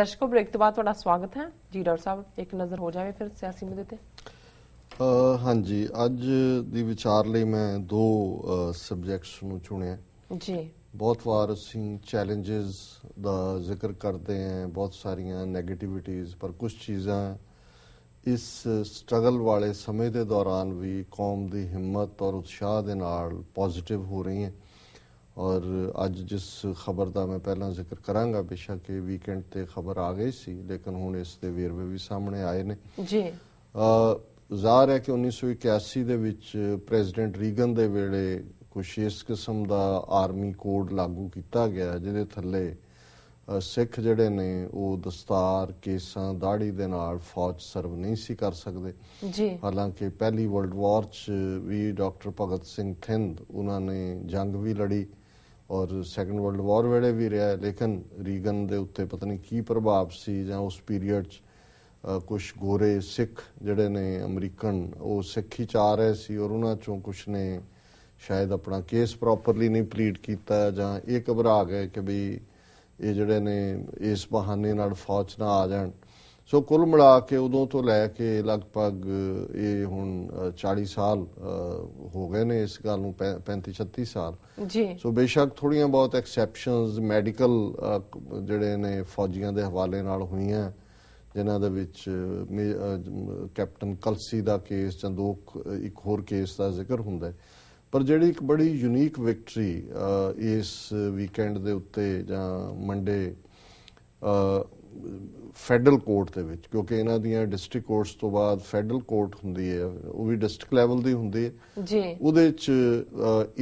दर्शकों ब्रेक तो बाद ਤੁਹਾਡਾ ਸਵਾਗਤ ਹੈ ਜੀ। ਡਾਕਟਰ ਸਾਹਿਬ ਇੱਕ ਨਜ਼ਰ ਹੋ ਜਾਵੇ ਫਿਰ ਸਿਆਸੀ ਮੁੱਦੇ ਤੇ। ਹਾਂਜੀ, ਅੱਜ ਦੀ ਵਿਚਾਰ ਲਈ ਮੈਂ ਦੋ ਸਬਜੈਕਟਸ ਨੂੰ ਚੁਣਿਆ ਜੀ। ਬਹੁਤ ਵਾਰ ਅਸੀਂ ਚੈਲੰਜਸ ਦਾ ਜ਼ਿਕਰ ਕਰਦੇ ਹਾਂ, ਬਹੁਤ ਸਾਰੀਆਂ ਨੈਗੇਟਿਵਿਟੀਜ਼, ਪਰ ਕੁਝ ਚੀਜ਼ਾਂ ਇਸ ਸਟਰਗਲ ਵਾਲੇ ਸਮੇਂ ਦੇ ਦੌਰਾਨ ਵੀ ਕੌਮ ਦੀ ਹਿੰਮਤ ਔਰ ਉਤਸ਼ਾਹ ਦੇ ਨਾਲ ਪੋਜ਼ਿਟਿਵ ਹੋ ਰਹੀਆਂ। ਔਰ ਅੱਜ ਜਿਸ ਖਬਰ ਦਾ ਮੈਂ ਪਹਿਲਾਂ ਜ਼ਿਕਰ ਕਰਾਂਗਾ, ਬੇਸ਼ੱਕ ਇਹ ਵੀਕਐਂਡ ਤੇ ਖਬਰ ਆ ਗਈ ਸੀ, ਲੇਕਿਨ ਹੁਣ ਇਸ ਦੇ ਵੇਰਵੇ ਵੀ ਸਾਹਮਣੇ ਆਏ ਨੇ ਜੀ। ਜ਼ਾਹਰ ਹੈ ਕਿ 1981 ਦੇ ਵਿੱਚ ਪ੍ਰੈਜ਼ੀਡੈਂਟ ਰੀਗਨ ਦੇ ਵੇਲੇ ਕੁਛ ਇਸ ਕਿਸਮ ਦਾ ਆਰਮੀ ਕੋਡ ਲਾਗੂ ਕੀਤਾ ਗਿਆ, ਜਿਹਦੇ ਥੱਲੇ ਸਿੱਖ ਜਿਹੜੇ ਨੇ ਉਹ ਦਸਤਾਰ, ਕੇਸਾਂ, ਦਾੜੀ ਦੇ ਨਾਲ ਫੌਜ ਸਰਵ ਨਹੀਂ ਸੀ ਕਰ ਸਕਦੇ ਜੀ। ਹਾਲਾਂਕਿ ਪਹਿਲੀ ਵਰਲਡ ਵਾਰ 'ਚ ਵੀ ਡਾਕਟਰ ਭਗਤ ਸਿੰਘ ਥਿੰਦ ਉਹਨਾਂ ਨੇ ਜੰਗ ਵੀ ਲੜੀ ਔਰ ਸੈਕੰਡ ਵਰਲਡ ਵਾਰ ਵੇਲੇ ਵੀ ਰਿਹਾ, ਲੇਕਿਨ ਰੀਗਨ ਦੇ ਉੱਤੇ ਪਤਾ ਨਹੀਂ ਕੀ ਪ੍ਰਭਾਵ ਸੀ ਜਾਂ ਉਸ ਪੀਰੀਅਡ 'ਚ ਕੁਛ ਗੋਰੇ ਸਿੱਖ ਜਿਹੜੇ ਨੇ ਅਮਰੀਕਨ ਉਹ ਸਿੱਖ ਹੀ ਚਾਹ ਰਹੇ ਸੀ ਔਰ ਉਹਨਾਂ 'ਚੋਂ ਕੁਛ ਨੇ ਸ਼ਾਇਦ ਆਪਣਾ ਕੇਸ ਪ੍ਰੋਪਰਲੀ ਨਹੀਂ ਪਲੀਡ ਕੀਤਾ ਜਾਂ ਇਹ ਘਬਰਾ ਗਏ ਕਿ ਵੀ ਇਹ ਜਿਹੜੇ ਨੇ ਇਸ ਬਹਾਨੇ ਨਾਲ ਫੌਜ ਨਾ ਆ ਜਾਣ। ਸੋ ਕੁੱਲ ਮਿਲਾ ਕੇ ਉਦੋਂ ਤੋਂ ਲੈ ਕੇ ਲਗਭਗ ਇਹ ਹੁਣ 40 ਸਾਲ ਹੋ ਗਏ ਨੇ ਇਸ ਗੱਲ ਨੂੰ, 35-36 ਸਾਲ ਜੀ। ਸੋ ਬੇਸ਼ੱਕ ਥੋੜ੍ਹੀਆਂ ਬਹੁਤ ਐਕਸੈਪਸ਼ਨਸ ਮੈਡੀਕਲ ਜਿਹੜੇ ਨੇ ਫੌਜੀਆਂ ਦੇ ਹਵਾਲੇ ਨਾਲ ਹੋਈਆਂ, ਜਿਨ੍ਹਾਂ ਦੇ ਵਿੱਚ ਕੈਪਟਨ ਕਲਸੀ ਦਾ ਕੇਸ ਜਾਂ ਇੱਕ ਹੋਰ ਕੇਸ ਦਾ ਜ਼ਿਕਰ ਹੁੰਦਾ ਹੈ। ਪਰ ਜਿਹੜੀ ਇੱਕ ਬੜੀ ਯੂਨੀਕ ਵਿਕਟਰੀ ਇਸ ਵੀਕਐਂਡ ਦੇ ਉੱਤੇ ਜਾਂ ਮੰਡੇ ਫੈਡਰਲ ਕੋਰਟ ਦੇ ਵਿੱਚ, ਕਿਉਂਕਿ ਇਹਨਾਂ ਦੀਆਂ ਡਿਸਟ੍ਰਿਕਟ ਕੋਰਟਸ ਤੋਂ ਬਾਅਦ ਫੈਡਰਲ ਕੋਰਟ ਹੁੰਦੀ ਹੈ, ਉਹ ਵੀ ਡਿਸਟ੍ਰਿਕਟ ਲੈਵਲ ਦੀ ਹੁੰਦੀ ਹੈ ਜੀ। ਉਹਦੇ 'ਚ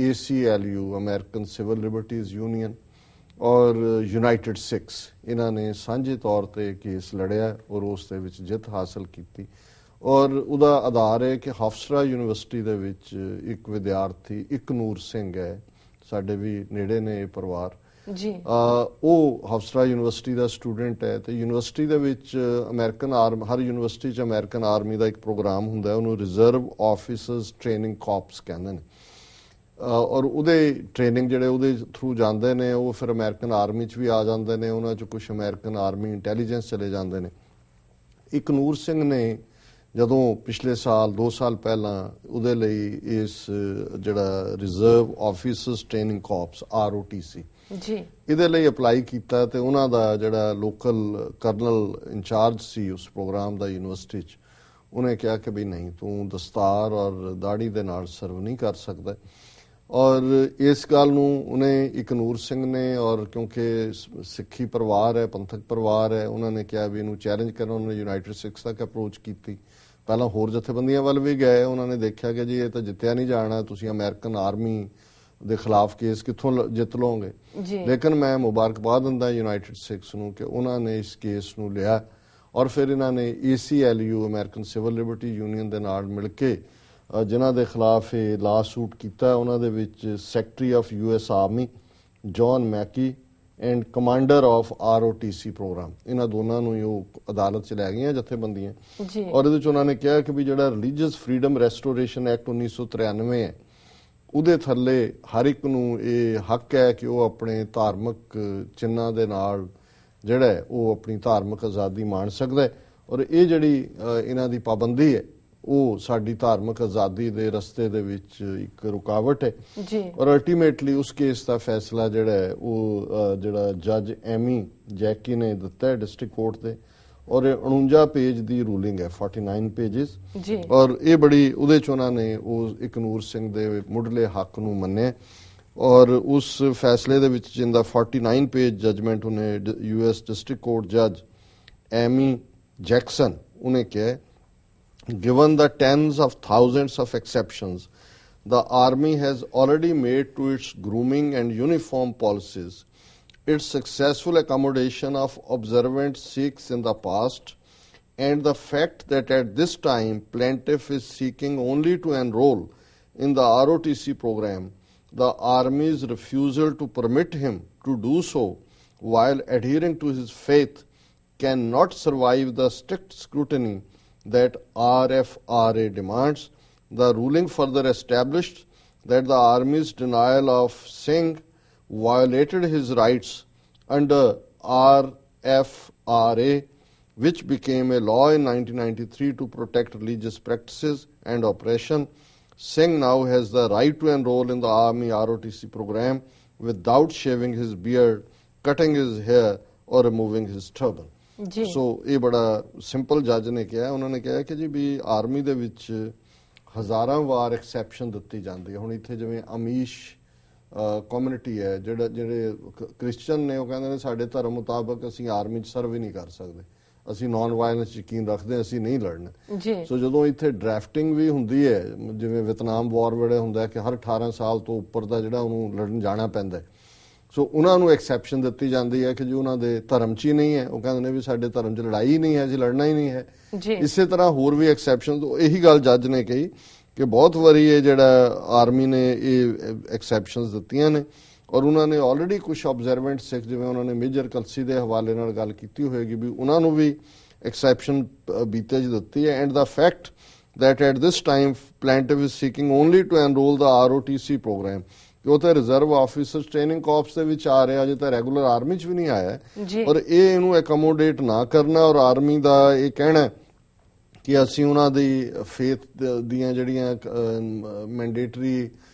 ACLU American civil liberties union ਔਰ ਯੂਨਾਈਟਿਡ ਸਿੱਖਸ ਇਹਨਾਂ ਨੇ ਸਾਂਝੇ ਤੌਰ ਤੇ ਕੇਸ ਲੜਿਆ ਔਰ ਉਸ ਦੇ ਵਿੱਚ ਜਿੱਤ ਹਾਸਲ ਕੀਤੀ। ਔਰ ਉਹਦਾ ਆਧਾਰ ਹੈ ਕਿ ਹਫਸਰਾ ਯੂਨੀਵਰਸਿਟੀ ਦੇ ਵਿੱਚ ਇੱਕ ਵਿਦਿਆਰਥੀ ਇਕਨੂਰ ਸਿੰਘ ਹੈ, ਸਾਡੇ ਵੀ ਨੇੜੇ ਨੇ ਇਹ ਪਰਿਵਾਰ ਜੀ। ਉਹ ਹਫਸਰਾ ਯੂਨੀਵਰਸਿਟੀ ਦਾ ਸਟੂਡੈਂਟ ਹੈ ਤੇ ਯੂਨੀਵਰਸਿਟੀ ਦੇ ਵਿੱਚ ਅਮਰੀਕਨ ਆਰਮੀ, ਹਰ ਯੂਨੀਵਰਸਿਟੀ 'ਚ ਅਮਰੀਕਨ ਆਰਮੀ ਦਾ ਇੱਕ ਪ੍ਰੋਗਰਾਮ ਹੁੰਦਾ, ਉਹਨੂੰ ਰਿਜ਼ਰਵ ਆਫਿਸਰਸ ਟ੍ਰੇਨਿੰਗ ਕਾਰਪਸ ਕਹਿੰਦੇ ਨੇ। ਔਰ ਉਹਦੇ ਟ੍ਰੇਨਿੰਗ ਜਿਹੜੇ ਉਹਦੇ ਥਰੂ ਜਾਂਦੇ ਨੇ ਉਹ ਫਿਰ ਅਮਰੀਕਨ ਆਰਮੀ 'ਚ ਵੀ ਆ ਜਾਂਦੇ ਨੇ, ਉਹਨਾਂ 'ਚ ਕੁਛ ਅਮਰੀਕਨ ਆਰਮੀ ਇੰਟੈਲੀਜੈਂਸ ਚਲੇ ਜਾਂਦੇ ਨੇ। ਇਕਨੂਰ ਸਿੰਘ ਨੇ ਜਦੋਂ ਪਿਛਲੇ ਸਾਲ 2 ਸਾਲ ਪਹਿਲਾਂ ਉਹਦੇ ਲਈ ਇਸ ਜਿਹੜਾ reserve officers training corpus ROTC ਜੀ ਇਹਦੇ ਲਈ ਅਪਲਾਈ ਕੀਤਾ ਤੇ ਉਹਨਾਂ ਦਾ ਜਿਹੜਾ ਲੋਕਲ ਕਰਨਲ ਇੰਚਾਰਜ ਸੀ ਉਸ ਪ੍ਰੋਗਰਾਮ ਦਾ ਯੂਨੀਵਰਸਿਟੀ 'ਚ, ਉਹਨੇ ਕਿਹਾ ਕਿ ਵੀ ਨਹੀਂ, ਤੂੰ ਦਸਤਾਰ ਔਰ ਦਾੜੀ ਦੇ ਨਾਲ ਸਰਵ ਨਹੀਂ ਕਰ ਸਕਦਾ। ਔਰ ਇਸ ਗੱਲ ਨੂੰ ਉਹਨੇ ਇਕਨੂਰ ਸਿੰਘ ਨੇ, ਔਰ ਕਿਉਂਕਿ ਸਿੱਖੀ ਪਰਿਵਾਰ ਹੈ, ਪੰਥਕ ਪਰਿਵਾਰ ਹੈ, ਉਹਨਾਂ ਨੇ ਕਿਹਾ ਵੀ ਇਹਨੂੰ ਚੈਲੰਜ ਕਰਨ। ਉਹਨਾਂ ਨੇ ਯੂਨਾਈਟਿਡ ਸਿੱਖਸ ਤੱਕ ਅਪਰੋਚ ਕੀਤੀ, ਪਹਿਲਾਂ ਹੋਰ ਜਥੇਬੰਦੀਆਂ ਵੱਲ ਵੀ ਗਏ, ਉਹਨਾਂ ਨੇ ਦੇਖਿਆ ਕਿ ਜੀ ਇਹ ਤਾਂ ਜਿੱਤਿਆ ਨਹੀਂ ਜਾਣਾ, ਤੁਸੀਂ ਅਮਰੀਕਨ ਆਰਮੀ ਦੇ ਖਿਲਾਫ ਕੇਸ ਕਿੱਥੋਂ ਜਿੱਤ ਲਓਗੇ। ਲੇਕਿਨ ਮੈਂ ਮੁਬਾਰਕਬਾਦ ਦਿੰਦਾ ਯੂਨਾਈਟਿਡ ਸਿੱਖਸ ਨੂੰ ਕਿ ਉਹਨਾਂ ਨੇ ਇਸ ਕੇਸ ਨੂੰ ਲਿਆ ਔਰ ਫਿਰ ਇਹਨਾਂ ਨੇ ACLU American civil Liberty union ਦੇ ਨਾਲ ਮਿਲ ਕੇ ਜਿਨ੍ਹਾਂ ਦੇ ਖਿਲਾਫ ਇਹ ਲਾ ਸੂਟ ਕੀਤਾ, ਉਹਨਾਂ ਦੇ ਵਿੱਚ secretary of US army John McKee and commander of ROTC program, ਇਹਨਾਂ ਦੋਨਾਂ ਨੂੰ ਉਹ ਅਦਾਲਤ 'ਚ ਲੈ ਗਈਆਂ ਜਥੇਬੰਦੀਆਂ। ਔਰ ਇਹਦੇ 'ਚ ਉਹਨਾਂ ਨੇ ਕਿਹਾ ਕਿ ਵੀ ਜਿਹੜਾ ਰਿਲੀਜੀਅਸ ਫਰੀडम ਰੈਸਟੋਰੇਸ਼ਨ ਐਕਟ 1993 ਹੈ, ਉਹਦੇ ਥੱਲੇ ਹਰ ਇੱਕ ਨੂੰ ਇਹ ਹੱਕ ਹੈ ਕਿ ਉਹ ਆਪਣੇ ਧਾਰਮਿਕ ਚਿੰਨ੍ਹਾਂ ਦੇ ਨਾਲ ਜਿਹੜਾ ਉਹ ਆਪਣੀ ਧਾਰਮਿਕ ਆਜ਼ਾਦੀ ਮਾਣ ਸਕਦਾ ਹੈ। ਔਰ ਇਹ ਜਿਹੜੀ ਇਹਨਾਂ ਦੀ ਪਾਬੰਦੀ ਹੈ ਉਹ ਸਾਡੀ ਧਾਰਮਿਕ ਆਜ਼ਾਦੀ ਦੇ ਰਸਤੇ ਦੇ ਵਿੱਚ ਇੱਕ ਰੁਕਾਵਟ ਹੈ ਜੀ। ਔਰ ਅਲਟੀਮੇਟਲੀ ਉਸ ਕੇਸ ਦਾ ਫੈਸਲਾ ਜਿਹੜਾ ਹੈ ਉਹ ਜਿਹੜਾ ਜੱਜ ਐਮੀ ਜੈਕੀ ਨੇ ਦਿੱਤਾ ਹੈ ਡਿਸਟ੍ਰਿਕਟ ਕੋਰਟ ਦੇ, ਔਰ 49 ਪੇਜ ਦੀ ਰੂਲਿੰਗ ਹੈ, 49 ਪੇਜਸ ਜੀ। ਔਰ ਇਹ ਬੜੀ ਉਹਦੇ 'ਚ ਉਹਨਾਂ ਨੇ ਉਹ ਇਕਨੂਰ ਸਿੰਘ ਦੇ ਮੁੱਢਲੇ ਹੱਕ ਨੂੰ ਮੰਨਿਆ ਔਰ ਉਸ ਫੈਸਲੇ ਦੇ ਵਿੱਚ ਜਿੰਦਾ 49 ਪੇਜ ਜਜਮੈਂਟ ਉਹਨੇ US ਡਿਸਟ੍ਰਿਕਟ ਕੋਰਟ ਜੱਜ ਐਮੀ ਜੈਕਸਨ ਉਹਨੇ ਕਿਹਾ, given the tens of thousands of exceptions the army has already made to its grooming and uniform policies, its successful accommodation of observant Sikhs in the past, and the fact that at this time plaintiff is seeking only to enroll in the ROTC program, the army's refusal to permit him to do so while adhering to his faith cannot survive the strict scrutiny that RFRA demands. The ruling further established that the Army's denial of Singh violated his rights under FRA, which became a law in 1993 to protect religious practices and oppression. Singh now has the right to enroll in the Army ROTC program without shaving his beard, cutting his hair or removing his turban. ਜੀ ਸੋ ਇਹ ਬੜਾ simple ਜੱਜ ਨੇ ਕਿਹਾ, ਉਹਨਾਂ ਨੇ ਕਿਹਾ ਕਿ ਜੀ ਵੀ ਆਰਮੀ ਦੇ ਵਿੱਚ ਹਜ਼ਾਰਾਂ ਵਾਰ ਐਕਸੈਪਸ਼ਨ ਦਿੱਤੀ ਜਾਂਦੀ ਹੈ। ਹੁਣ ਇੱਥੇ ਜਿਵੇਂ ਅਮੀਸ਼ ਕਮਿਊਨਿਟੀ ਹੈ, ਜਿਹੜੇ ਕ੍ਰਿਸਚੀਅਨ ਨੇ, ਉਹ ਕਹਿੰਦੇ ਨੇ ਸਾਡੇ ਧਰਮ ਮੁਤਾਬਕ ਅਸੀਂ ਆਰਮੀ 'ਚ ਸਰਵ ਹੀ ਨਹੀਂ ਕਰ ਸਕਦੇ, ਅਸੀਂ ਨਾਨ ਵਾਇਲੈਂਸ ਯਕੀਨ ਰੱਖਦੇ, ਅਸੀਂ ਨਹੀਂ ਲੜਨਾ। ਜੀ ਸੋ ਜਦੋਂ ਇੱਥੇ ਡਰਾਫਟਿੰਗ ਵੀ ਹੁੰਦੀ ਹੈ, ਜਿਵੇਂ ਵਿਤਨਾਮ ਵਾਰ ਵੇਲੇ ਹੁੰਦਾ ਕਿ ਹਰ 18 ਸਾਲ ਤੋਂ ਉੱਪਰ ਦਾ ਜਿਹੜਾ ਉਹਨੂੰ ਲੜਨ ਜਾਣਾ ਪੈਂਦਾ, ਸੋ ਉਹਨਾਂ ਨੂੰ ਐਕਸੈਪਸ਼ਨ ਦਿੱਤੀ ਜਾਂਦੀ ਹੈ ਕਿ ਜੀ ਉਹਨਾਂ ਦੇ ਧਰਮ 'ਚ ਹੀ ਨਹੀਂ ਹੈ, ਉਹ ਕਹਿੰਦੇ ਨੇ ਵੀ ਸਾਡੇ ਧਰਮ 'ਚ ਲੜਾਈ ਹੀ ਨਹੀਂ ਹੈ, ਅਸੀਂ ਲੜਨਾ ਹੀ ਨਹੀਂ ਹੈ। ਜੀ ਇਸੇ ਤਰ੍ਹਾਂ ਹੋਰ ਵੀ ਐਕਸੈਪਸ਼ਨ, ਇਹੀ ਗੱਲ ਜੱਜ ਨੇ ਕਹੀ ਕਿ ਬਹੁਤ ਵਾਰੀ ਇਹ ਜਿਹੜਾ ਆਰਮੀ ਨੇ ਇਹ ਐਕਸੈਪਸ਼ਨਸ ਦਿੱਤੀਆਂ ਨੇ, ਔਰ ਉਹਨਾਂ ਨੇ ਆਲਰੇਡੀ ਕੁਝ ਆਬਜ਼ਰਵੈਂਟ ਸਿੱਖ, ਜਿਵੇਂ ਉਹਨਾਂ ਨੇ ਮੇਜਰ ਕਲਸੀ ਦੇ ਹਵਾਲੇ ਨਾਲ ਗੱਲ ਕੀਤੀ ਹੋਏਗੀ, ਵੀ ਉਹਨਾਂ ਨੂੰ ਵੀ ਐਕਸੈਪਸ਼ਨ ਬੀਤੇ 'ਚ ਦਿੱਤੀ ਹੈ। And the fact that at this time plaintiff is seeking only to enroll the ROTC program, ਕਿ ਉਹ ਤਾਂ ਰਿਜ਼ਰਵ ਆਫੀਸਰ ਟ੍ਰੇਨਿੰਗ ਕਾਰਪਸ ਦੇ ਵਿੱਚ ਆ ਰਿਹਾ, ਅਜੇ ਤਾਂ ਰੈਗੂਲਰ ਆਰਮੀ 'ਚ ਵੀ ਨਹੀਂ ਆਇਆ, ਔਰ ਇਹ ਇਹਨੂੰ ਐਕੋਮੋਡੇਟ ਨਾ ਕਰਨਾ, ਔਰ ਆਰਮੀ ਦਾ ਇਹ ਕਹਿਣਾ ਕਿ ਅਸੀਂ ਉਹਨਾਂ ਦੀ ਫੇਥ ਦੀਆਂ ਜਿਹੜੀਆਂ ਮੈਂਡੇਟਰੀ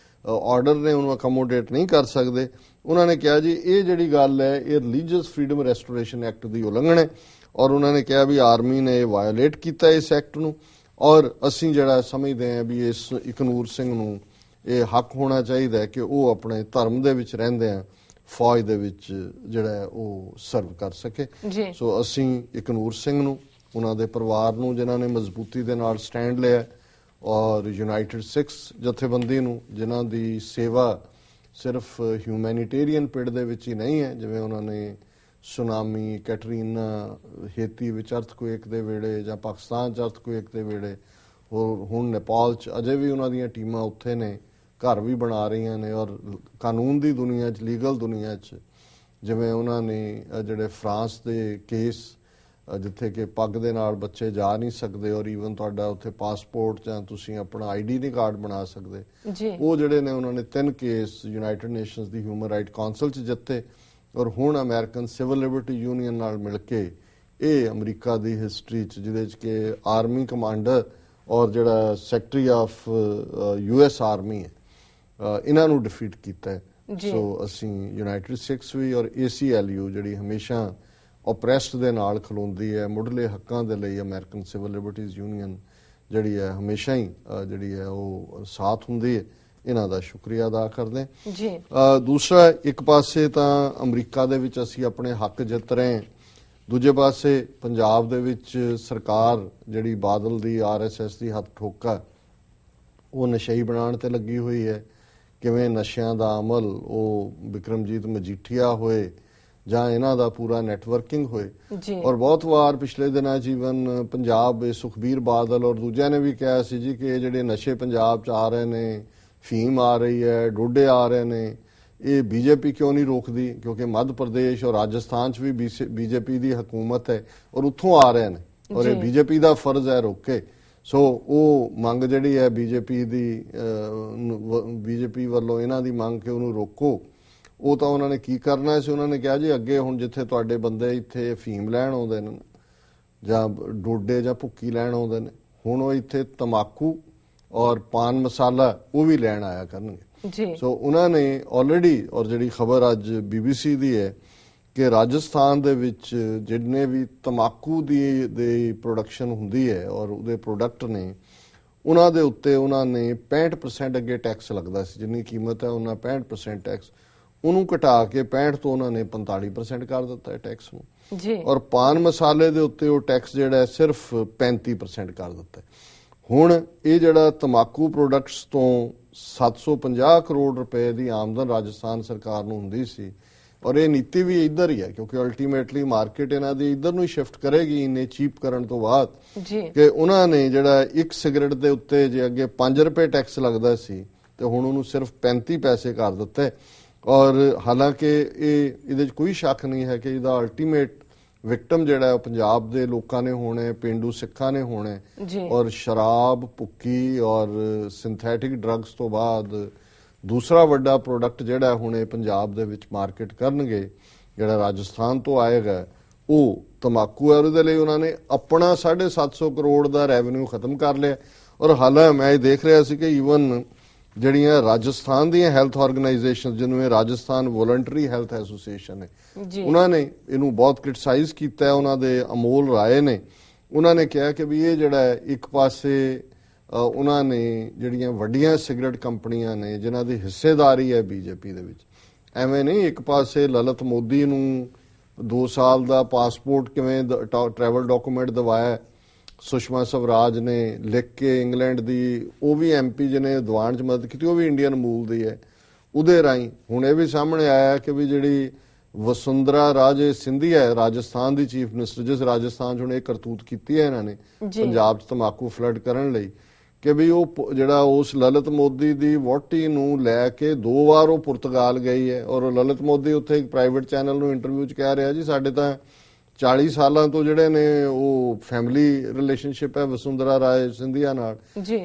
ਆਰਡਰ ਨੇ ਉਹਨੂੰ ਅਕੋਮੋਡੇਟ ਨਹੀਂ ਕਰ ਸਕਦੇ। ਉਹਨਾਂ ਨੇ ਕਿਹਾ ਜੀ ਇਹ ਜਿਹੜੀ ਗੱਲ ਹੈ ਇਹ ਰਿਲੀਜੀਅਸ ਫਰੀडम ਰੈਸਟੋਰੇਸ਼ਨ ਐਕਟ ਦੀ ਉਲੰਘਣ ਹੈ, ਔਰ ਉਹਨਾਂ ਨੇ ਕਿਹਾ ਵੀ ਆਰਮੀ ਨੇ ਵਾਇਓਲੇਟ ਕੀਤਾ ਇਸ ਐਕਟ ਨੂੰ, ਔਰ ਅਸੀਂ ਜਿਹੜਾ ਸਮਝਦੇ ਹਾਂ ਵੀ ਇਸ ਇਕਨੂਰ ਸਿੰਘ ਨੂੰ ਇਹ ਹੱਕ ਹੋਣਾ ਚਾਹੀਦਾ ਹੈ ਕਿ ਉਹ ਆਪਣੇ ਧਰਮ ਦੇ ਵਿੱਚ ਰਹਿੰਦੇ ਆ ਫੌਜ ਦੇ ਵਿੱਚ ਜਿਹੜਾ ਉਹ ਸਰਵ ਕਰ ਸਕੇ। ਸੋ ਅਸੀਂ ਇਕਨੂਰ ਸਿੰਘ ਨੂੰ, ਉਹਨਾਂ ਦੇ ਪਰਿਵਾਰ ਨੂੰ ਜਿਨ੍ਹਾਂ ਨੇ ਮਜ਼ਬੂਤੀ ਦੇ ਨਾਲ ਸਟੈਂਡ ਲਿਆ, ਔਰ ਯੂਨਾਈਟਿਡ ਸਿੱਖਸ ਜਥੇਬੰਦੀ ਨੂੰ ਜਿਨ੍ਹਾਂ ਦੀ ਸੇਵਾ ਸਿਰਫ ਹਿਊਮੈਨਿਟੇਰੀਅਨ ਪਿੜ ਦੇ ਵਿੱਚ ਹੀ ਨਹੀਂ ਹੈ, ਜਿਵੇਂ ਉਹਨਾਂ ਨੇ ਸੁਨਾਮੀ, ਕੈਟਰੀਨਾ, ਹੇਤੀ ਵਿੱਚ ਅਰਥਕੁਏਕ ਦੇ ਵੇਲੇ, ਜਾਂ ਪਾਕਿਸਤਾਨ 'ਚ ਅਰਥਕੁਏਕ ਦੇ ਵੇਲੇ, ਹੋਰ ਹੁਣ ਨੇਪਾਲ 'ਚ ਅਜੇ ਵੀ ਉਹਨਾਂ ਦੀਆਂ ਟੀਮਾਂ ਉੱਥੇ ਨੇ, ਘਰ ਵੀ ਬਣਾ ਰਹੀਆਂ ਨੇ, ਔਰ ਕਾਨੂੰਨ ਦੀ ਦੁਨੀਆ 'ਚ, ਲੀਗਲ ਦੁਨੀਆ 'ਚ, ਜਿਵੇਂ ਉਹਨਾਂ ਨੇ ਜਿਹੜੇ ਫਰਾਂਸ ਦੇ ਕੇਸ ਜਿੱਥੇ ਕਿ ਪੱਗ ਦੇ ਨਾਲ ਬੱਚੇ ਜਾ ਨਹੀਂ ਸਕਦੇ, ਔਰ ਈਵਨ ਤੁਹਾਡਾ ਉੱਥੇ ਪਾਸਪੋਰਟ ਜਾਂ ਤੁਸੀਂ ਆਪਣਾ ID ਨਹੀਂ ਕਾਰਡ ਬਣਾ ਸਕਦੇ, ਉਹ ਜਿਹੜੇ ਨੇ ਉਹਨਾਂ ਨੇ 3 ਕੇਸ ਯੂਨਾਈਟਿਡ ਨੇਸ਼ਨਸ ਦੀ ਹਿਊਮਨ ਰਾਈਟ ਕਾਉਂਸਲ 'ਚ ਜਿੱਤੇ, ਔਰ ਹੁਣ ਅਮਰੀਕਨ ਸਿਵਲ ਲਿਬਰਟੀ ਯੂਨੀਅਨ ਨਾਲ ਮਿਲ ਕੇ ਇਹ ਅਮਰੀਕਾ ਦੀ ਹਿਸਟਰੀ 'ਚ, ਜਿਹਦੇ 'ਚ ਕਿ ਆਰਮੀ ਕਮਾਂਡਰ ਔਰ ਜਿਹੜਾ ਸੈਕਟਰੀ ਆਫ US ਆਰਮੀ ਹੈ, ਇਹਨਾਂ ਨੂੰ ਡਿਫੀਟ ਕੀਤਾ ਹੈ। ਸੋ ਅਸੀਂ ਯੂਨਾਈਟਿਡ ਸਿੱਖਸ ਵੀ ਔਰ ACLU ਜਿਹੜੀ ਹਮੇਸ਼ਾ ਓਪਰੈਸਡ ਦੇ ਨਾਲ ਖਲੋਂਦੀ ਹੈ, ਮੁੱਢਲੇ ਹੱਕਾਂ ਦੇ ਲਈ ਅਮਰੀਕਨ ਸਿਵਲ ਲਿਬਰਟੀਜ਼ ਯੂਨੀਅਨ ਜਿਹੜੀ ਹੈ ਹਮੇਸ਼ਾ ਹੀ ਜਿਹੜੀ ਹੈ ਉਹ ਸਾਥ ਹੁੰਦੀ ਹੈ, ਇਹਨਾਂ ਦਾ ਸ਼ੁਕਰੀਆ ਅਦਾ ਕਰਦੇ ਹਾਂ। ਦੂਸਰਾ, ਇੱਕ ਪਾਸੇ ਤਾਂ ਅਮਰੀਕਾ ਦੇ ਵਿੱਚ ਅਸੀਂ ਆਪਣੇ ਹੱਕ ਜਿੱਤ ਰਹੇ ਹਾਂ, ਦੂਜੇ ਪਾਸੇ ਪੰਜਾਬ ਦੇ ਵਿੱਚ ਸਰਕਾਰ ਜਿਹੜੀ ਬਾਦਲ ਦੀ RSS ਦੀ ਹੱਥ ਠੋਕਾ ਉਹ ਨਸ਼ਈ ਬਣਾਉਣ ਤੇ ਲੱਗੀ ਹੋਈ ਹੈ। ਕਿਵੇਂ ਨਸ਼ਿਆਂ ਦਾ ਅਮਲ ਉਹ ਬਿਕਰਮਜੀਤ ਮਜੀਠੀਆ ਹੋਏ ਜਾਂ ਇਹਨਾਂ ਦਾ ਪੂਰਾ ਨੈਟਵਰਕਿੰਗ ਹੋਏ, ਔਰ ਬਹੁਤ ਵਾਰ ਪਿਛਲੇ ਦਿਨਾਂ ਜੀਵਨ ਪੰਜਾਬ ਸੁਖਬੀਰ ਬਾਦਲ ਔਰ ਦੂਜਿਆਂ ਨੇ ਵੀ ਕਿਹਾ ਸੀ ਜੀ ਕਿ ਇਹ ਜਿਹੜੇ ਨਸ਼ੇ ਪੰਜਾਬ 'ਚ ਆ ਰਹੇ ਨੇ, ਫੀਮ ਆ ਰਹੀ ਹੈ, ਡੋਡੇ ਆ ਰਹੇ ਨੇ, ਇਹ BJP ਕਿਉਂ ਨਹੀਂ ਰੋਕਦੀ, ਕਿਉਂਕਿ ਮੱਧ ਪ੍ਰਦੇਸ਼ ਔਰ ਰਾਜਸਥਾਨ 'ਚ ਵੀ BJP ਦੀ ਹਕੂਮਤ ਹੈ ਔਰ ਉੱਥੋਂ ਆ ਰਹੇ ਨੇ, ਔਰ ਇਹ BJP ਦਾ ਫਰਜ਼ ਹੈ ਰੋਕੇ। ਸੋ ਉਹ ਮੰਗ ਜਿਹੜੀ ਹੈ BJP ਵੱਲੋਂ ਇਹਨਾਂ ਦੀ ਮੰਗ ਕਿ ਉਹਨੂੰ ਰੋਕੋ, ਉਹ ਤਾਂ ਉਹਨਾਂ ਨੇ ਕੀ ਕਰਨਾ ਸੀ, ਉਹਨਾਂ ਨੇ ਕਿਹਾ ਜੀ ਅੱਗੇ ਹੁਣ ਜਿੱਥੇ ਤੁਹਾਡੇ ਬੰਦੇ ਇੱਥੇ ਫੀਮ ਲੈਣ ਆਉਂਦੇ ਨੇ ਜਾਂ ਡੋਡੇ ਜਾਂ ਭੁੱਕੀ ਲੈਣ ਆਉਂਦੇ ਨੇ, ਹੁਣ ਉਹ ਇੱਥੇ ਤਮਾਕੂ ਔਰ ਪਾਨ ਮਸਾਲਾ ਉਹ ਵੀ ਲੈਣ ਆਇਆ ਕਰਨਗੇ। ਸੋ ਉਹਨਾਂ ਨੇ ਆਲਰੇਡੀ, ਔਰ ਜਿਹੜੀ ਖਬਰ ਅੱਜ BBC ਦੀ ਹੈ ਕਿ ਰਾਜਸਥਾਨ ਦੇ ਵਿੱਚ ਜਿੰਨੇ ਵੀ ਤਮਾਕੂ ਦੀ ਪ੍ਰੋਡਕਸ਼ਨ ਹੁੰਦੀ ਹੈ ਔਰ ਉਹਦੇ ਪ੍ਰੋਡਕਟ ਨੇ, ਉਹਨਾਂ ਦੇ ਉੱਤੇ ਉਹਨਾਂ ਨੇ 65% ਅੱਗੇ ਟੈਕਸ ਲੱਗਦਾ ਸੀ, ਜਿੰਨੀ ਕੀਮਤ ਹੈ ਉਹਨਾਂ 65% ਟੈਕਸ, ਉਹਨੂੰ ਘਟਾ ਕੇ 65 ਤੋਂ ਉਹਨਾਂ ਨੇ 45% ਕਰ ਦਿੱਤਾ ਹੈ ਟੈਕਸ ਨੂੰ, ਔਰ ਪਾਨ ਮਸਾਲੇ ਦੇ ਉੱਤੇ ਉਹ ਟੈਕਸ ਜਿਹੜਾ ਹੈ ਸਿਰਫ 35% ਕਰ ਦਿੱਤਾ ਹੈ। ਹੁਣ ਇਹ ਜਿਹੜਾ ਤਮਾਕੂ ਪ੍ਰੋਡਕਟਸ ਤੋਂ 750 ਕਰੋੜ ਰੁਪਏ ਦੀ ਆਮਦਨ ਰਾਜਸਥਾਨ ਸਰਕਾਰ ਨੂੰ ਹੁੰਦੀ ਸੀ, ਔਰ ਇਹ ਨੀਤੀ ਵੀ ਇੱਧਰ ਹੀ ਹੈ ਕਿਉਂਕਿ ਅਲਟੀਮੇਟਲੀ ਮਾਰਕੀਟ ਇਹਨਾਂ ਦੀ ਇੱਧਰ ਨੂੰ ਹੀ ਸ਼ਿਫਟ ਕਰੇਗੀ ਇੰਨੇ ਚੀਪ ਕਰਨ ਤੋਂ ਬਾਅਦ, ਕਿ ਉਹਨਾਂ ਨੇ ਜਿਹੜਾ ਇੱਕ ਸਿਗਰਟ ਦੇ ਉੱਤੇ ਜੇ ਅੱਗੇ 5 ਰੁਪਏ ਟੈਕਸ ਲੱਗਦਾ ਸੀ ਤੇ ਹੁਣ ਉਹਨੂੰ ਸਿਰਫ 35 ਪੈਸੇ ਕਰ ਦਿੱਤੇ। ਔਰ ਹਾਲਾਂਕਿ ਇਹਦੇ 'ਚ ਕੋਈ ਸ਼ੱਕ ਨਹੀਂ ਹੈ ਕਿ ਇਹਦਾ ਅਲਟੀਮੇਟ ਵਿਕਟਮ ਜਿਹੜਾ ਹੈ ਪੰਜਾਬ ਦੇ ਲੋਕਾਂ ਨੇ ਹੋਣਾ, ਪੇਂਡੂ ਸਿੱਖਾਂ ਨੇ ਹੋਣਾ, ਔਰ ਸ਼ਰਾਬ, ਭੁੱਕੀ ਔਰ ਸਿੰਥੈਟਿਕ ਡਰੱਗਸ ਤੋਂ ਬਾਅਦ ਦੂਸਰਾ ਵੱਡਾ ਪ੍ਰੋਡਕਟ ਜਿਹੜਾ ਹੁਣ ਇਹ ਪੰਜਾਬ ਦੇ ਵਿੱਚ ਮਾਰਕੀਟ ਕਰਨਗੇ, ਜਿਹੜਾ ਰਾਜਸਥਾਨ ਤੋਂ ਆਏਗਾ, ਉਹ ਤਮਾਕੂ ਹੈ, ਉਹਦੇ ਲਈ ਉਹਨਾਂ ਨੇ ਆਪਣਾ 750 ਕਰੋੜ ਦਾ ਰੈਵਨਿਊ ਖਤਮ ਕਰ ਲਿਆ। ਔਰ ਹਾਲਾਂ ਮੈਂ ਇਹ ਦੇਖ ਰਿਹਾ ਸੀ ਕਿ ਈਵਨ ਜਿਹੜੀਆਂ ਰਾਜਸਥਾਨ ਦੀਆਂ ਹੈਲਥ ਆਰਗੇਨਾਈਜੇਸ਼ਨ, ਜਿਹਨੂੰ ਇਹ ਰਾਜਸਥਾਨ ਵੋਲੰਟਰੀ ਹੈਲਥ ਐਸੋਸੀਏਸ਼ਨ ਹੈ, ਉਹਨਾਂ ਨੇ ਇਹਨੂੰ ਬਹੁਤ ਕ੍ਰਿਟਿਸਾਈਜ਼ ਕੀਤਾ ਹੈ। ਉਹਨਾਂ ਦੇ ਅਮੋਲ ਰਾਏ ਨੇ, ਉਹਨਾਂ ਨੇ ਕਿਹਾ ਕਿ ਵੀ ਇਹ ਜਿਹੜਾ ਹੈ, ਇੱਕ ਪਾਸੇ ਉਹਨਾਂ ਨੇ ਜਿਹੜੀਆਂ ਵੱਡੀਆਂ ਸਿਗਰਟ ਕੰਪਨੀਆਂ ਨੇ ਜਿਨ੍ਹਾਂ ਦੀ ਹਿੱਸੇਦਾਰੀ ਹੈ ਬੀਜੇਪੀ ਦੇ ਵਿੱਚ, ਐਵੇਂ ਨਹੀਂ ਇੱਕ ਪਾਸੇ ਲਲਿਤ ਮੋਦੀ ਨੂੰ 2 ਸਾਲ ਦਾ ਪਾਸਪੋਰਟ ਕਿਵੇਂ ਟਰੈਵਲ ਡਾਕੂਮੈਂਟ ਦਿਵਾਇਆ ਸੁਸ਼ਮਾ ਸਵਰਾਜ ਨੇ ਲਿਖ ਕੇ, ਇੰਗਲੈਂਡ ਦੀ ਉਹ ਵੀ ਐਮਪੀ ਜਿਹਨੇ ਦਿਵਾਉਣ 'ਚ ਮਦਦ ਕੀਤੀ, ਉਹ ਵੀ ਇੰਡੀਅਨ ਮੂਲ ਦੀ ਹੈ। ਉਹਦੇ ਰਾਹੀਂ ਹੁਣ ਇਹ ਵੀ ਸਾਹਮਣੇ ਆਇਆ ਕਿ ਵੀ ਜਿਹੜੀ ਵਸੁੰਧਰਾ ਰਾਜੇ ਸਿੰਧੀਆ ਹੈ ਰਾਜਸਥਾਨ ਦੀ ਚੀਫ ਮਿਨਿਸਟਰ, ਜਿਸ ਰਾਜਸਥਾਨ 'ਚ ਹੁਣ ਇਹ ਕਰਤੂਤ ਕੀਤੀ ਹੈ ਇਹਨਾਂ ਨੇ ਪੰਜਾਬ 'ਚ ਤਮਾਕੂ ਫਲੱਡ ਕਰਨ ਲਈ, ਕਿ ਵੀ ਉਹ ਜਿਹੜਾ ਉਸ ਲਲਿਤ ਮੋਦੀ ਦੀ ਵਹੁਟੀ ਨੂੰ ਲੈ ਕੇ 2 ਵਾਰ ਉਹ ਪੁਰਤਗਾਲ ਗਈ ਹੈ। ਔਰ ਲਲਿਤ ਮੋਦੀ ਉੱਥੇ ਇੱਕ ਪ੍ਰਾਈਵੇਟ ਚੈਨਲ ਨੂੰ ਇੰਟਰਵਿਊ 'ਚ ਕਹਿ ਰਿਹਾ ਜੀ ਸਾਡੇ ਤਾਂ 40 ਸਾਲਾਂ ਤੋਂ ਜਿਹੜੇ ਨੇ ਉਹ ਫੈਮਿਲੀ ਰਿਲੇਸ਼ਨਸ਼ਿਪ ਹੈ ਵਸੁੰਧਰਾ ਰਾਜੇ ਸਿੰਧੀਆ ਨਾਲ,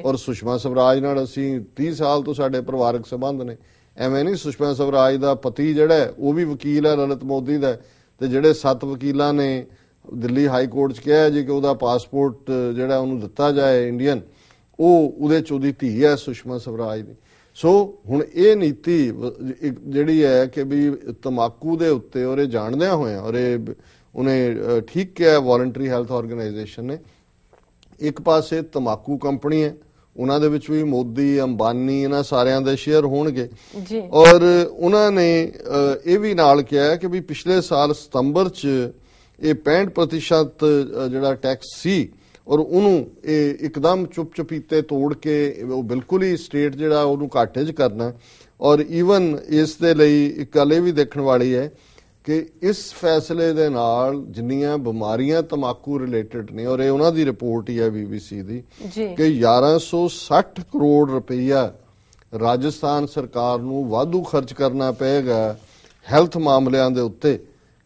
ਔਰ ਸੁਸ਼ਮਾ ਸਵਰਾਜ ਨਾਲ ਅਸੀਂ 30 ਸਾਲ ਤੋਂ ਸਾਡੇ ਪਰਿਵਾਰਕ ਸੰਬੰਧ ਨੇ। ਐਵੇਂ ਨਹੀਂ, ਸੁਸ਼ਮਾ ਸਵਰਾਜ ਦਾ ਪਤੀ ਜਿਹੜਾ ਉਹ ਵੀ ਵਕੀਲ ਹੈ ਲਲਿਤ ਮੋਦੀ ਦਾ, ਤੇ ਜਿਹੜੇ 7 ਵਕੀਲਾਂ ਨੇ ਦਿੱਲੀ ਹਾਈ ਕੋਰਟ 'ਚ ਕਿਹਾ ਜੀ ਕਿ ਉਹਦਾ ਪਾਸਪੋਰਟ ਜਿਹੜਾ ਉਹਨੂੰ ਦਿੱਤਾ ਜਾਏ ਇੰਡੀਅਨ, ਉਹਦੇ 'ਚ ਉਹਦੀ ਧੀ ਹੈ ਸੁਸ਼ਮਾ ਸਵਰਾਜ ਦੀ। ਸੋ ਹੁਣ ਇਹ ਨੀਤੀ ਜਿਹੜੀ ਹੈ ਕਿ ਵੀ ਤਮਾਕੂ ਦੇ ਉੱਤੇ, ਔਰ ਇਹ ਜਾਣਦਿਆਂ ਹੋਇਆ, ਔਰ ਇਹ ਉਹਨੇ ਠੀਕ ਕਿਹਾ ਵੋਲੰਟਰੀ ਹੈਲਥ ਆਰਗੇਨਾਈਜੇਸ਼ਨ ਨੇ, ਇੱਕ ਪਾਸੇ ਤਮਾਕੂ ਕੰਪਨੀ ਹੈ, ਉਹਨਾਂ ਦੇ ਵਿੱਚ ਵੀ ਮੋਦੀ, ਅੰਬਾਨੀ, ਇਹਨਾਂ ਸਾਰਿਆਂ ਦੇ ਸ਼ੇਅਰ ਹੋਣਗੇ। ਔਰ ਉਹਨਾਂ ਨੇ ਇਹ ਵੀ ਨਾਲ ਕਿਹਾ ਕਿ ਵੀ ਪਿਛਲੇ ਸਾਲ ਸਤੰਬਰ 'ਚ ਇਹ 65% ਜਿਹੜਾ ਟੈਕਸ ਸੀ, ਔਰ ਉਹਨੂੰ ਇਹ ਇੱਕਦਮ ਚੁੱਪ-ਚੁਪੀਤੇ ਤੋੜ ਕੇ ਉਹ ਬਿਲਕੁਲ ਹੀ ਸਟੇਟ ਜਿਹੜਾ ਉਹਨੂੰ ਘਾਟੇ 'ਚ ਕਰਨਾ। ਔਰ ਈਵਨ ਇਸ ਦੇ ਲਈ ਇੱਕ ਗੱਲ ਇਹ ਵੀ ਦੇਖਣ ਵਾਲੀ ਹੈ ਕਿ ਇਸ ਫੈਸਲੇ ਦੇ ਨਾਲ ਜਿੰਨੀਆਂ ਬਿਮਾਰੀਆਂ ਤਮਾਕੂ ਰਿਲੇਟਡ ਨੇ, ਔਰ ਇਹ ਉਹਨਾਂ ਦੀ ਰਿਪੋਰਟ ਹੀ ਹੈ BBC ਦੀ, ਕਿ 1160 ਕਰੋੜ ਰੁਪਈਆ ਰਾਜਸਥਾਨ ਸਰਕਾਰ ਨੂੰ ਵਾਧੂ ਖਰਚ ਕਰਨਾ ਪਏਗਾ ਹੈਲਥ ਮਾਮਲਿਆਂ ਦੇ ਉੱਤੇ,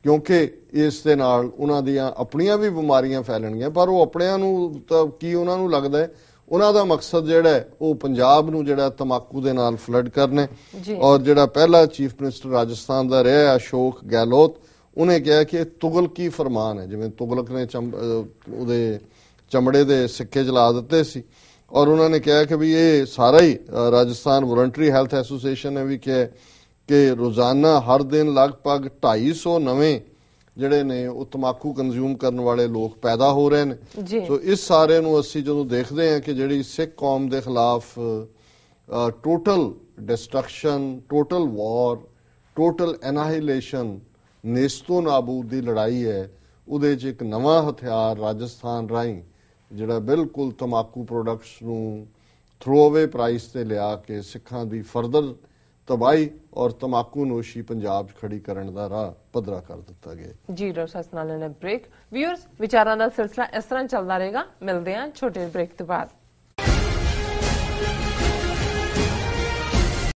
ਕਿਉਂਕਿ ਇਸ ਦੇ ਨਾਲ ਉਹਨਾਂ ਦੀਆਂ ਆਪਣੀਆਂ ਵੀ ਬਿਮਾਰੀਆਂ ਫੈਲਣਗੀਆਂ। ਪਰ ਉਹ ਆਪਣਿਆਂ ਨੂੰ ਤਾਂ ਕੀ ਉਹਨਾਂ ਨੂੰ ਲੱਗਦਾ ਹੈ, ਉਹਨਾਂ ਦਾ ਮਕਸਦ ਜਿਹੜਾ ਉਹ ਪੰਜਾਬ ਨੂੰ ਜਿਹੜਾ ਤਮਾਕੂ ਦੇ ਨਾਲ ਫਲੱਡ ਕਰਨਾ। ਔਰ ਜਿਹੜਾ ਪਹਿਲਾ ਚੀਫ ਮਿਨਿਸਟਰ ਰਾਜਸਥਾਨ ਦਾ ਰਿਹਾ ਅਸ਼ੋਕ ਗਹਿਲੋਤ, ਉਹਨੇ ਕਿਹਾ ਕਿ ਇਹ ਤੁਗਲਕੀ ਫਰਮਾਨ ਹੈ, ਜਿਵੇਂ ਤੁਗਲਕ ਨੇ ਉਹਦੇ ਚਮੜੇ ਦੇ ਸਿੱਕੇ ਜਲਾ ਦਿੱਤੇ ਸੀ। ਔਰ ਉਹਨਾਂ ਨੇ ਕਿਹਾ ਕਿ ਵੀ ਇਹ ਸਾਰਾ ਹੀ ਰਾਜਸਥਾਨ ਵੋਲੰਟਰੀ ਹੈਲਥ ਐਸੋਸੀਏਸ਼ਨ ਨੇ ਵੀ ਕਿਹਾ ਕਿ ਰੋਜ਼ਾਨਾ ਹਰ ਦਿਨ ਲਗਭਗ 250 ਨਵੇਂ ਜਿਹੜੇ ਨੇ ਉਹ ਤਮਾਕੂ ਕੰਜ਼ਿਊਮ ਕਰਨ ਵਾਲੇ ਲੋਕ ਪੈਦਾ ਹੋ ਰਹੇ ਨੇ। ਸੋ ਇਸ ਸਾਰੇ ਨੂੰ ਅਸੀਂ ਜਦੋਂ ਦੇਖਦੇ ਹਾਂ ਕਿ ਜਿਹੜੀ ਸਿੱਖ ਕੌਮ ਦੇ ਖਿਲਾਫ ਟੋਟਲ ਡਿਸਟਰਕਸ਼ਨ, ਟੋਟਲ ਵਾਰ, ਟੋਟਲ ਐਨਾਹੀਲੇਸ਼ਨ, ਨੇਸਤੋ ਨਾਬੂਦ ਦੀ ਲੜਾਈ ਹੈ, ਉਹਦੇ 'ਚ ਇੱਕ ਨਵਾਂ ਹਥਿਆਰ ਰਾਜਸਥਾਨ ਰਾਹੀਂ ਜਿਹੜਾ ਬਿਲਕੁਲ ਤਮਾਕੂ ਪ੍ਰੋਡਕਟਸ ਨੂੰ ਥਰੋਅਵੇ ਪ੍ਰਾਈਸ ਤੇ ਲਿਆ ਕੇ ਸਿੱਖਾਂ ਦੀ ਫਰਦਰ ਤਬਾਹੀ ਔਰ ਤਮਾਕੂ ਨੋਸ਼ੀ ਪੰਜਾਬ 'ਚ ਖੜੀ ਕਰਨ ਦਾ ਰਾਹ ਪੱਧਰਾ ਕਰ ਦਿੱਤਾ ਗਿਆ। ਜੀ ਡਾਕਟਰ ਸਾਹਿਬ ਨਾਲ ਲੈਣਾ ਬ੍ਰੇਕ। ਵਿਊਅਰਸ, ਵਿਚਾਰਾਂ ਦਾ ਸਿਲਸਿਲਾ ਇਸ ਤਰ੍ਹਾਂ ਚੱਲਦਾ ਰਹੇਗਾ। ਮਿਲਦੇ ਹਾਂ ਛੋਟੇ ਬ੍ਰੇਕ ਤੋਂ ਬਾਅਦ।